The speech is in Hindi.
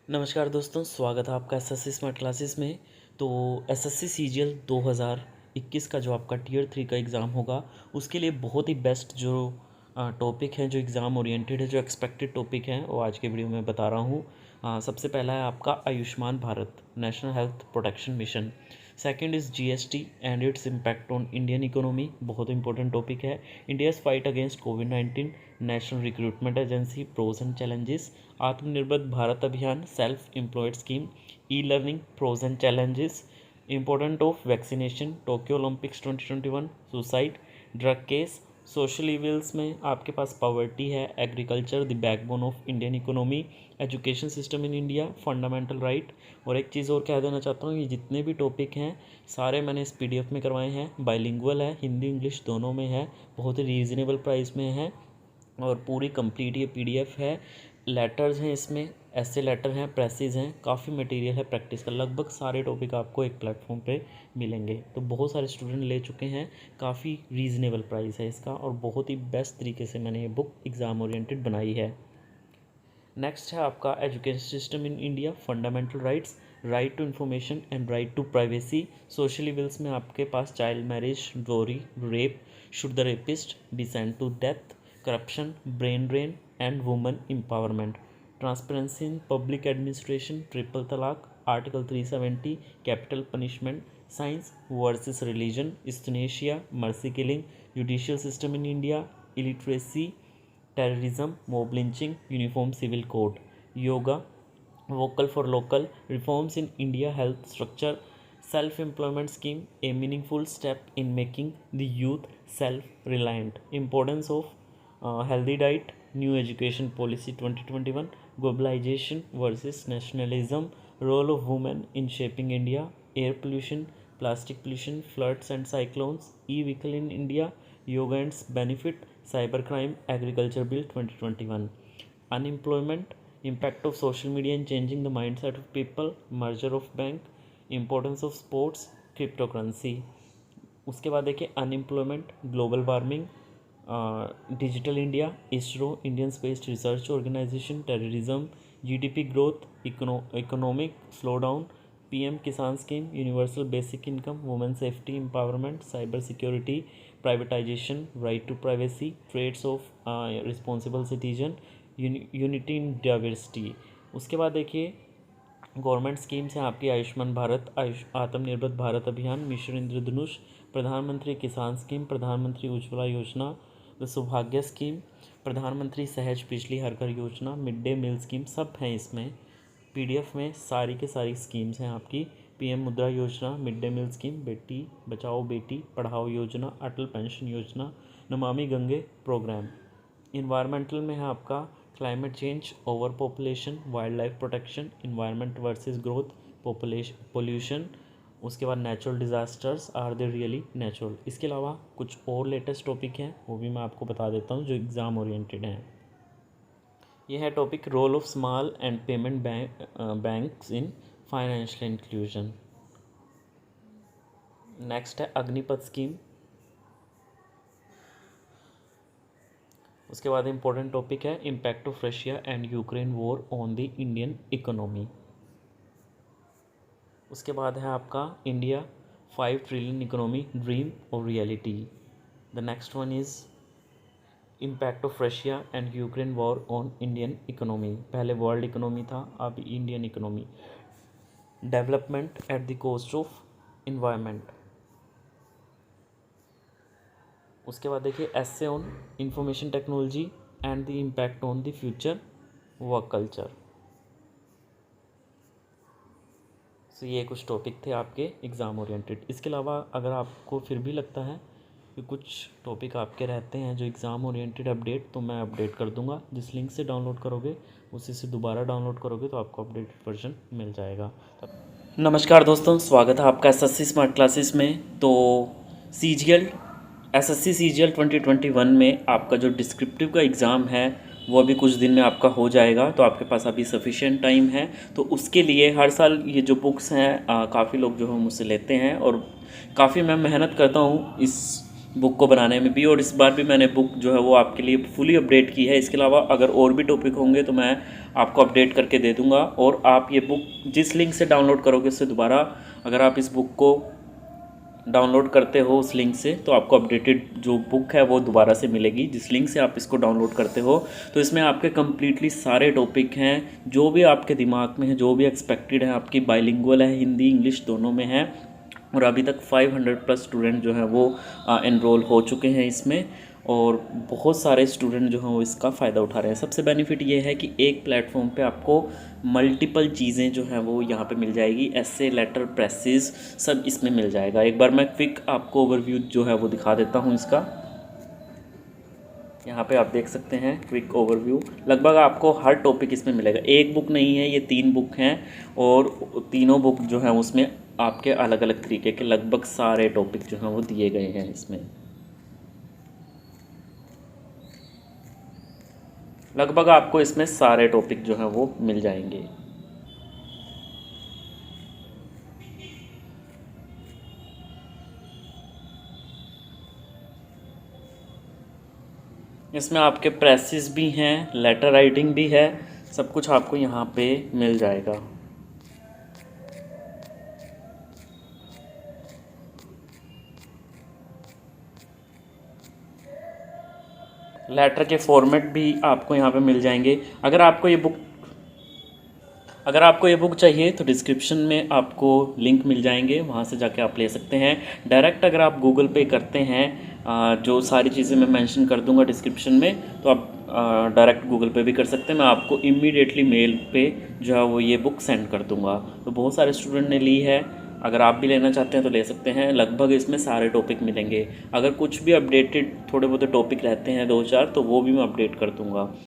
नमस्कार दोस्तों, स्वागत है आपका एसएससी स्मार्ट क्लासेस में। तो एसएससी सीजीएल 2021 का जो आपका टियर 3 का एग्ज़ाम होगा, उसके लिए बहुत ही बेस्ट जो टॉपिक हैं, जो एग्ज़ाम ओरिएंटेड है, जो एक्सपेक्टेड टॉपिक हैं, वो आज के वीडियो में बता रहा हूँ। सबसे पहला है आपका Ayushman Bharat national health protection mission. Second is GST and its impact on Indian economy, बहुत इंपॉर्टेंट टॉपिक है। इंडियाज़ फाइट अगेंस्ट कोविड-19, national recruitment agency, pros and challenges, Atmanirbhar Bharat Abhiyan, self employed scheme, e learning, pros and challenges, important of vaccination, Tokyo Olympics 2021, suicide, drug case, social evils में आपके पास पॉवर्टी है, agriculture the backbone of Indian economy, education system in India, fundamental right. और एक चीज़ और कह देना चाहता हूँ, ये जितने भी टॉपिक हैं सारे मैंने इस पीडीएफ में करवाए हैं। बाइलिंगुअल है, हिंदी इंग्लिश दोनों में है, बहुत ही रीज़नेबल प्राइस में है और पूरी कंप्लीट ये पीडीएफ है। लेटर्स हैं इसमें, ऐसे लेटर हैं, प्रेसेस हैं, काफ़ी मटेरियल है प्रैक्टिस का। लगभग सारे टॉपिक आपको एक प्लेटफॉर्म पे मिलेंगे। तो बहुत सारे स्टूडेंट ले चुके हैं, काफ़ी रीज़नेबल प्राइस है इसका और बहुत ही बेस्ट तरीके से मैंने ये बुक एग्ज़ाम ओरिएंटेड बनाई है। नेक्स्ट है आपका education system in India, fundamental rights, right to information and right to privacy. Social evils में आपके पास child marriage, dowry, rape, should the rapist be sent to death, corruption, brain drain and women empowerment, transparency in public administration, triple talaq, article 370, capital punishment, science versus religion, euthanasia, mercy killing, judicial system in India, illiteracy, terrorism, mob lynching, uniform civil code, yoga, vocal for local, reforms in India health structure, self employment scheme, a meaningful step in making the youth self reliant, importance of healthy diet, new education policy 2021, globalisation versus nationalism, role of women in shaping India, air pollution, plastic pollution, floods and cyclones, e vehicle in India, yoga and benefit, cyber crime, agriculture bill 2021, unemployment, impact of social media in changing the mindset of people, merger of bank, importance of sports, cryptocurrency। उसके बाद देखिए unemployment, global warming, digital India, ISRO, Indian space research organisation, terrorism, GDP growth, economic slowdown, PM Kisan scheme, universal basic income, women safety empowerment, cyber security, privatisation, right to privacy, traits of responsible citizen, unity in diversity. उसके बाद देखिए गवर्नमेंट स्कीम्स हैं आपकी, आयुष्मान भारत, आत्मनिर्भर भारत अभियान, मिशन इंद्रधनुष, प्रधानमंत्री किसान स्कीम, प्रधानमंत्री उज्ज्वला योजना, सौभाग्य स्कीम, प्रधानमंत्री सहज बिजली हर घर योजना, मिड डे मील स्कीम, सब हैं इसमें पीडीएफ में। सारी के सारी स्कीम्स हैं आपकी, पीएम मुद्रा योजना, mid day meal scheme, Beti Bachao Beti Padhao योजना, अटल पेंशन योजना, नमामि गंगे प्रोग्राम। इन्वायरमेंटल में है आपका climate change, over population, wild life protection, environment versus growth, pollution. उसके बाद natural disasters, are they really natural. इसके अलावा कुछ और लेटेस्ट टॉपिक हैं, वो भी मैं आपको बता देता हूँ जो एग्ज़ाम ओरिएंटेड हैं। ये है topic role of small and payment banks in financial inclusion. Next है अग्निपथ स्कीम। उसके बाद इंपॉर्टेंट टॉपिक है impact of Russia and Ukraine war on the Indian economy. उसके बाद है आपका इंडिया 5 ट्रिलियन इकोनॉमी, ड्रीम और reality. The next one is impact of Russia and Ukraine war on Indian economy. पहले वर्ल्ड इकोनॉमी था, अब Indian economy. Development at the cost of environment. उसके बाद देखिए essay on information technology and the impact on the future work culture. तो ये कुछ टॉपिक थे आपके एग्ज़ाम ओरिएंटेड। इसके अलावा अगर आपको फिर भी लगता है कि कुछ टॉपिक आपके रहते हैं जो एग्ज़ाम ओरिएंटेड अपडेट, तो मैं अपडेट कर दूंगा। जिस लिंक से डाउनलोड करोगे उसी से दोबारा डाउनलोड करोगे तो आपको अपडेटेड वर्जन मिल जाएगा। नमस्कार दोस्तों, स्वागत है आपका एसएससी स्मार्ट क्लासेस में। तो एसएससी सीजीएल 2021 में आपका जो डिस्क्रिप्टिव का एग्ज़ाम है वो अभी कुछ दिन में आपका हो जाएगा, तो आपके पास अभी सफिशिएंट टाइम है। तो उसके लिए हर साल ये जो बुक्स हैं काफ़ी लोग जो है मुझसे लेते हैं और काफ़ी मैं मेहनत करता हूँ इस बुक को बनाने में भी, और इस बार भी मैंने बुक जो है वो आपके लिए फुली अपडेट की है। इसके अलावा अगर और भी टॉपिक होंगे तो मैं आपको अपडेट करके दे दूंगा। और आप ये बुक जिस लिंक से डाउनलोड करोगे उससे दोबारा अगर आप इस बुक को डाउनलोड करते हो उस लिंक से, तो आपको अपडेटेड जो बुक है वो दोबारा से मिलेगी। जिस लिंक से आप इसको डाउनलोड करते हो तो इसमें आपके कम्प्लीटली सारे टॉपिक हैं जो भी आपके दिमाग में है, जो भी एक्सपेक्टेड है। आपकी बाइलिंगुअल है, हिंदी इंग्लिश दोनों में है। और अभी तक 500 प्लस स्टूडेंट जो हैं वो एनरोल हो चुके हैं इसमें, और बहुत सारे स्टूडेंट जो हैं वो इसका फ़ायदा उठा रहे हैं। सबसे बेनिफिट ये है कि एक प्लेटफॉर्म पे आपको मल्टीपल चीज़ें जो हैं वो यहाँ पे मिल जाएगी। ऐसे लेटर प्रेसेस सब इसमें मिल जाएगा। एक बार मैं क्विक आपको ओवरव्यू जो है वो दिखा देता हूँ इसका। यहाँ पे आप देख सकते हैं क्विक ओवरव्यू। लगभग आपको हर टॉपिक इसमें मिलेगा। एक बुक नहीं है, ये 3 बुक हैं, और तीनों बुक जो हैं उसमें आपके अलग अलग तरीके के लगभग सारे टॉपिक जो हैं वो दिए गए हैं इसमें। लगभग आपको इसमें सारे टॉपिक जो हैं वो मिल जाएंगे। इसमें आपके प्रेसेस भी हैं, लेटर राइटिंग भी है, सब कुछ आपको यहाँ पे मिल जाएगा। लेटर के फॉर्मेट भी आपको यहाँ पे मिल जाएंगे। अगर आपको ये बुक चाहिए तो डिस्क्रिप्शन में आपको लिंक मिल जाएंगे, वहाँ से जाके आप ले सकते हैं। डायरेक्ट अगर आप गूगल पे करते हैं, जो सारी चीज़ें मैं मेंशन कर दूंगा डिस्क्रिप्शन में, तो आप डायरेक्ट गूगल पे भी कर सकते हैं। मैं आपको इमीडिएटली मेल पे जो है वो ये बुक सेंड कर दूंगा। तो बहुत सारे स्टूडेंट ने ली है, अगर आप भी लेना चाहते हैं तो ले सकते हैं। लगभग इसमें सारे टॉपिक मिलेंगे। अगर कुछ भी अपडेटेड थोड़े बहुत टॉपिक रहते हैं 2-4, तो वो भी मैं अपडेट कर दूंगा।